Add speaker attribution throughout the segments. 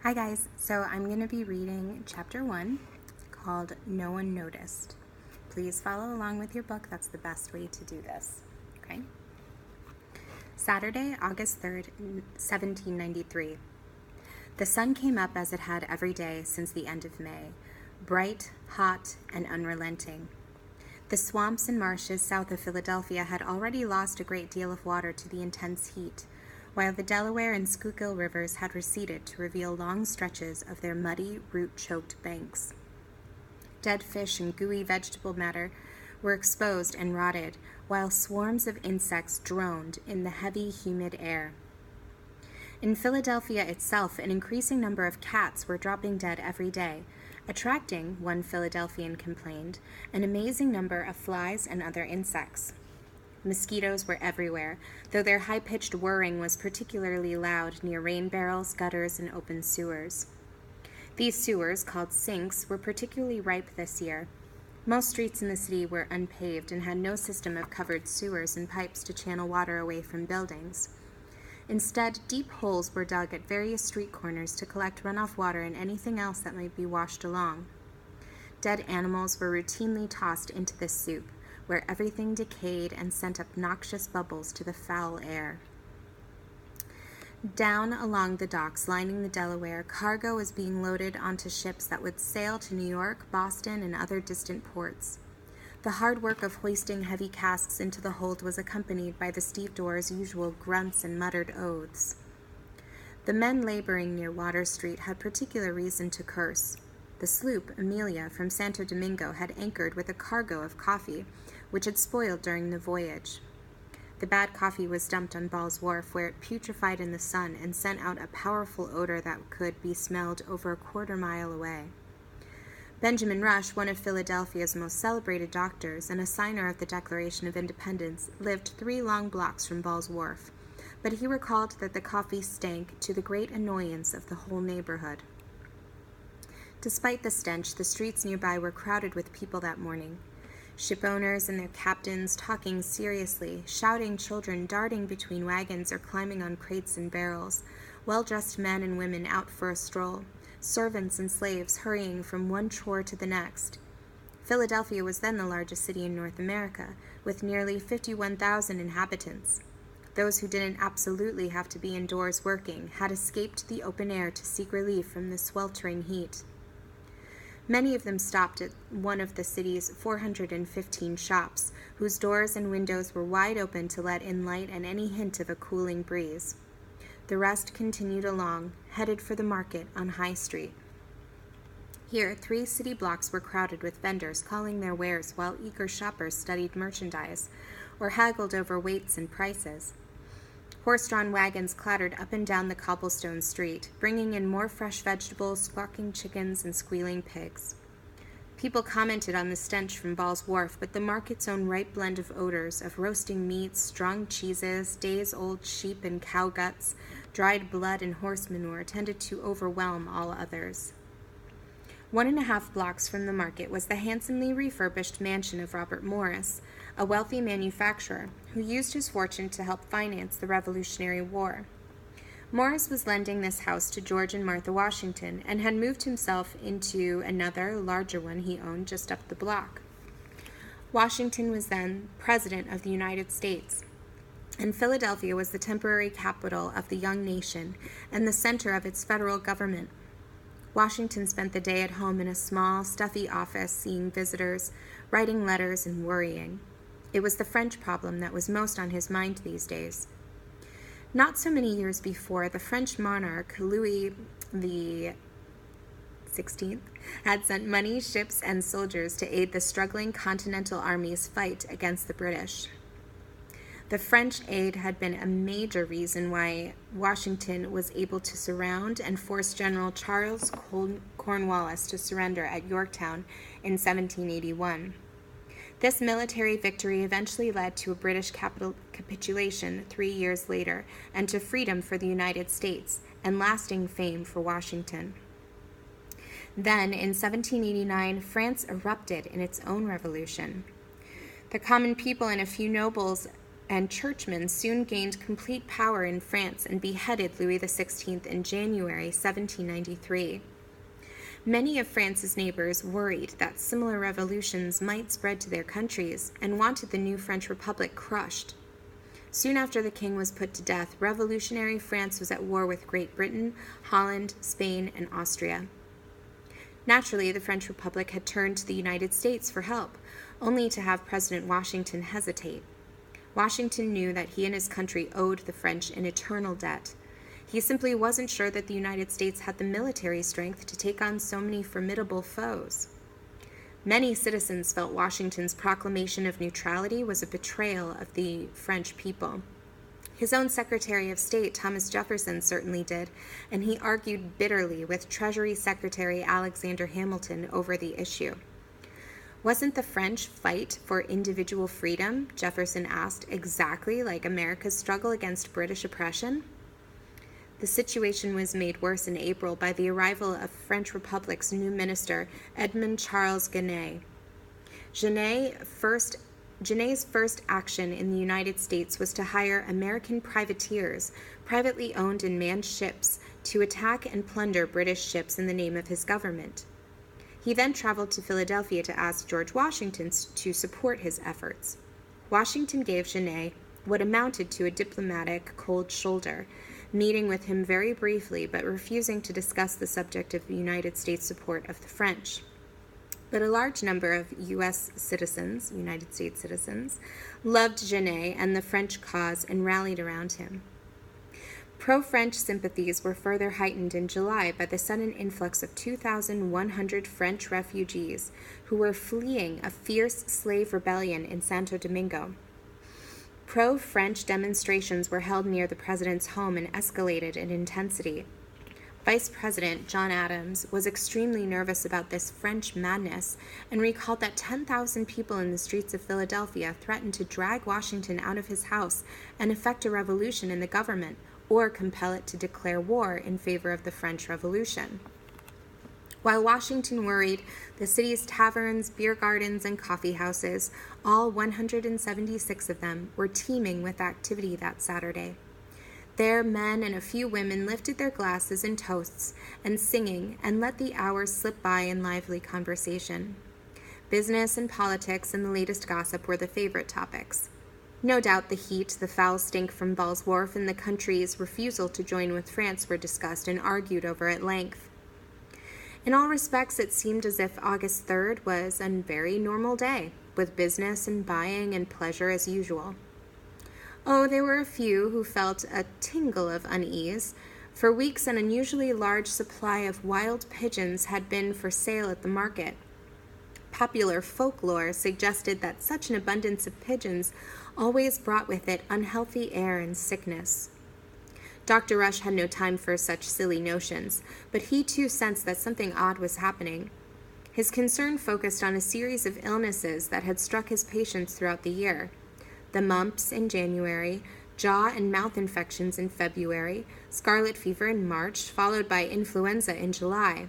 Speaker 1: Hi guys, so I'm going to be reading chapter 1 called No One Noticed. Please follow along with your book, that's the best way to do this, okay? Saturday, August 3rd, 1793. The sun came up as it had every day since the end of May, bright, hot, and unrelenting. The swamps and marshes south of Philadelphia had already lost a great deal of water to the intense heat, while the Delaware and Schuylkill rivers had receded to reveal long stretches of their muddy, root-choked banks. Dead fish and gooey vegetable matter were exposed and rotted, while swarms of insects droned in the heavy, humid air. In Philadelphia itself, an increasing number of cats were dropping dead every day, attracting, one Philadelphian complained, an amazing number of flies and other insects. Mosquitoes were everywhere, though their high-pitched whirring was particularly loud near rain barrels, gutters, and open sewers. These sewers, called sinks, were particularly ripe this year. Most streets in the city were unpaved and had no system of covered sewers and pipes to channel water away from buildings. Instead, deep holes were dug at various street corners to collect runoff water and anything else that might be washed along. Dead animals were routinely tossed into this soup, where everything decayed and sent up noxious bubbles to the foul air. Down along the docks lining the Delaware, cargo was being loaded onto ships that would sail to New York, Boston, and other distant ports. The hard work of hoisting heavy casks into the hold was accompanied by the stevedore's usual grunts and muttered oaths. The men laboring near Water Street had particular reason to curse. The sloop, Amelia, from Santo Domingo, had anchored with a cargo of coffee, which had spoiled during the voyage. The bad coffee was dumped on Ball's Wharf, where it putrefied in the sun and sent out a powerful odor that could be smelled over a quarter-mile away. Benjamin Rush, one of Philadelphia's most celebrated doctors and a signer of the Declaration of Independence, lived 3 long blocks from Ball's Wharf, but he recalled that the coffee stank to the great annoyance of the whole neighborhood. Despite the stench, the streets nearby were crowded with people that morning. Ship owners and their captains talking seriously, shouting children darting between wagons or climbing on crates and barrels, well-dressed men and women out for a stroll, servants and slaves hurrying from one chore to the next. Philadelphia was then the largest city in North America, with nearly 51,000 inhabitants. Those who didn't absolutely have to be indoors working had escaped the open air to seek relief from the sweltering heat. Many of them stopped at one of the city's 415 shops, whose doors and windows were wide open to let in light and any hint of a cooling breeze. The rest continued along, headed for the market on High Street. Here, 3 city blocks were crowded with vendors calling their wares while eager shoppers studied merchandise or haggled over weights and prices. Horse-drawn wagons clattered up and down the cobblestone street, bringing in more fresh vegetables, squawking chickens, and squealing pigs. People commented on the stench from Ball's Wharf, but the market's own ripe blend of odors of roasting meats, strong cheeses, days-old sheep and cow guts, dried blood, and horse manure tended to overwhelm all others. 1.5 blocks from the market was the handsomely refurbished mansion of Robert Morris, a wealthy manufacturer who used his fortune to help finance the Revolutionary War. Morris was lending this house to George and Martha Washington and had moved himself into another, larger one he owned just up the block. Washington was then President of the United States, and Philadelphia was the temporary capital of the young nation and the center of its federal government. Washington spent the day at home in a small, stuffy office, seeing visitors, writing letters, and worrying. It was the French problem that was most on his mind these days. Not so many years before, the French monarch, Louis XVI, had sent money, ships, and soldiers to aid the struggling Continental Army's fight against the British. The French aid had been a major reason why Washington was able to surround and force General Charles Cornwallis to surrender at Yorktown in 1781. This military victory eventually led to a British capitulation 3 years later and to freedom for the United States and lasting fame for Washington. Then, in 1789, France erupted in its own revolution. The common people and a few nobles and churchmen soon gained complete power in France and beheaded Louis XVI in January 1793. Many of France's neighbors worried that similar revolutions might spread to their countries and wanted the new French Republic crushed. Soon after the king was put to death, revolutionary France was at war with Great Britain, Holland, Spain, and Austria. Naturally, the French Republic had turned to the United States for help, only to have President Washington hesitate. Washington knew that he and his country owed the French an eternal debt. He simply wasn't sure that the United States had the military strength to take on so many formidable foes. Many citizens felt Washington's proclamation of neutrality was a betrayal of the French people. His own Secretary of State, Thomas Jefferson, certainly did, and he argued bitterly with Treasury Secretary Alexander Hamilton over the issue. Wasn't the French fight for individual freedom, Jefferson asked, exactly like America's struggle against British oppression? The situation was made worse in April by the arrival of French Republic's new minister, Edmond Charles Genet. Genet's first action in the United States was to hire American privateers, privately owned and manned ships, to attack and plunder British ships in the name of his government. He then traveled to Philadelphia to ask George Washington to support his efforts. Washington gave Genet what amounted to a diplomatic cold shoulder, meeting with him very briefly but refusing to discuss the subject of the United States support of the French. But a large number of United States citizens, loved Genet and the French cause and rallied around him. Pro-French sympathies were further heightened in July by the sudden influx of 2,100 French refugees who were fleeing a fierce slave rebellion in Santo Domingo. Pro-French demonstrations were held near the president's home and escalated in intensity. Vice President John Adams was extremely nervous about this French madness and recalled that 10,000 people in the streets of Philadelphia threatened to drag Washington out of his house and effect a revolution in the government or compel it to declare war in favor of the French Revolution. While Washington worried, the city's taverns, beer gardens, and coffee houses, all 176 of them, were teeming with activity that Saturday. There, men and a few women lifted their glasses in toasts and singing and let the hours slip by in lively conversation. Business and politics and the latest gossip were the favorite topics. No doubt the heat, the foul stink from Ball's Wharf, and the country's refusal to join with France were discussed and argued over at length. In all respects, it seemed as if August 3rd was a very normal day, with business and buying and pleasure as usual. Oh, there were a few who felt a tingle of unease. For weeks, an unusually large supply of wild pigeons had been for sale at the market. Popular folklore suggested that such an abundance of pigeons always brought with it unhealthy air and sickness. Dr. Rush had no time for such silly notions, but he too sensed that something odd was happening. His concern focused on a series of illnesses that had struck his patients throughout the year. The mumps in January, jaw and mouth infections in February, scarlet fever in March, followed by influenza in July.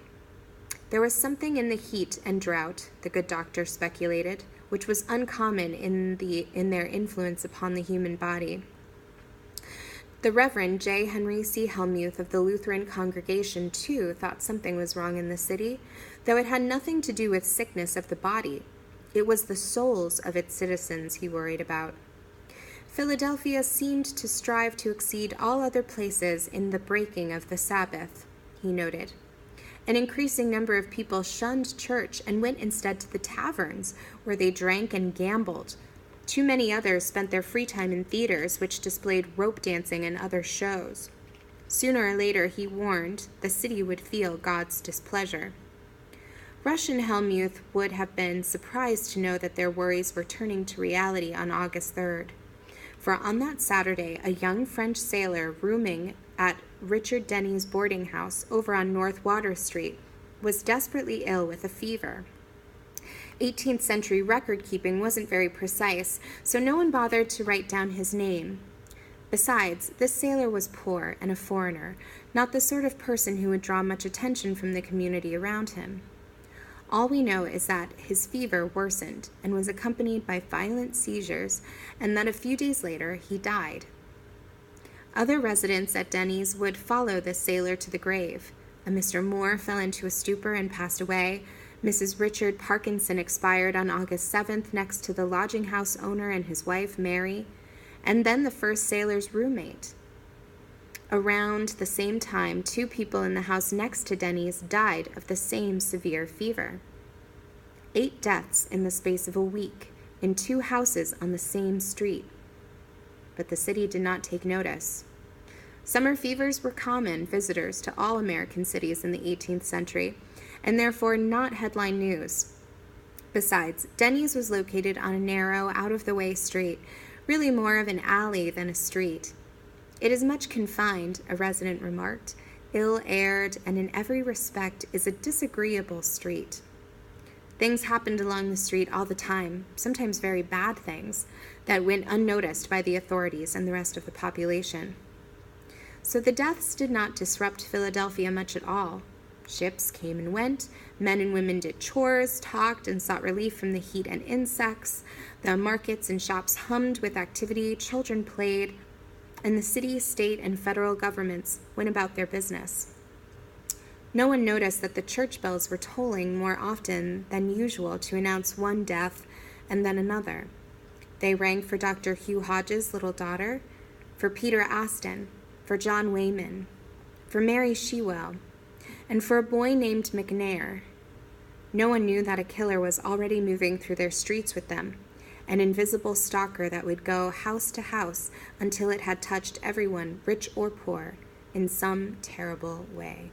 Speaker 1: There was something in the heat and drought, the good doctor speculated, which was uncommon in their influence upon the human body. The Reverend J. Henry C. Helmuth of the Lutheran congregation, too, thought something was wrong in the city, though it had nothing to do with sickness of the body. It was the souls of its citizens he worried about. Philadelphia seemed to strive to exceed all other places in the breaking of the Sabbath, he noted. An increasing number of people shunned church and went instead to the taverns, where they drank and gambled. Too many others spent their free time in theaters, which displayed rope dancing and other shows. Sooner or later, he warned, the city would feel God's displeasure. Rush and Helmuth would have been surprised to know that their worries were turning to reality on August 3rd. For on that Saturday, a young French sailor rooming at Richard Denny's boarding house over on North Water Street was desperately ill with a fever. 18th century record-keeping wasn't very precise, so no one bothered to write down his name. Besides, this sailor was poor and a foreigner, not the sort of person who would draw much attention from the community around him. All we know is that his fever worsened and was accompanied by violent seizures, and that a few days later he died. Other residents at Denny's would follow this sailor to the grave. A Mr. Moore fell into a stupor and passed away. Mrs. Richard Parkinson expired on August 7th next to the lodging house owner and his wife, Mary, and then the first sailor's roommate. Around the same time, 2 people in the house next to Denny's died of the same severe fever. 8 deaths in the space of a week in 2 houses on the same street. But the city did not take notice. Summer fevers were common visitors to all American cities in the 18th century, and therefore not headline news. Besides, Denny's was located on a narrow, out-of-the-way street, really more of an alley than a street. It is much confined, a resident remarked, ill-aired, and in every respect is a disagreeable street. Things happened along the street all the time, sometimes very bad things, that went unnoticed by the authorities and the rest of the population. So the deaths did not disrupt Philadelphia much at all. Ships came and went, men and women did chores, talked, and sought relief from the heat and insects. The markets and shops hummed with activity, children played, and the city, state, and federal governments went about their business. No one noticed that the church bells were tolling more often than usual to announce one death and then another. They rang for Dr. Hugh Hodges' little daughter, for Peter Aston, for John Wayman, for Mary Shewell, and for a boy named McNair. No one knew that a killer was already moving through their streets with them, an invisible stalker that would go house to house until it had touched everyone, rich or poor, in some terrible way.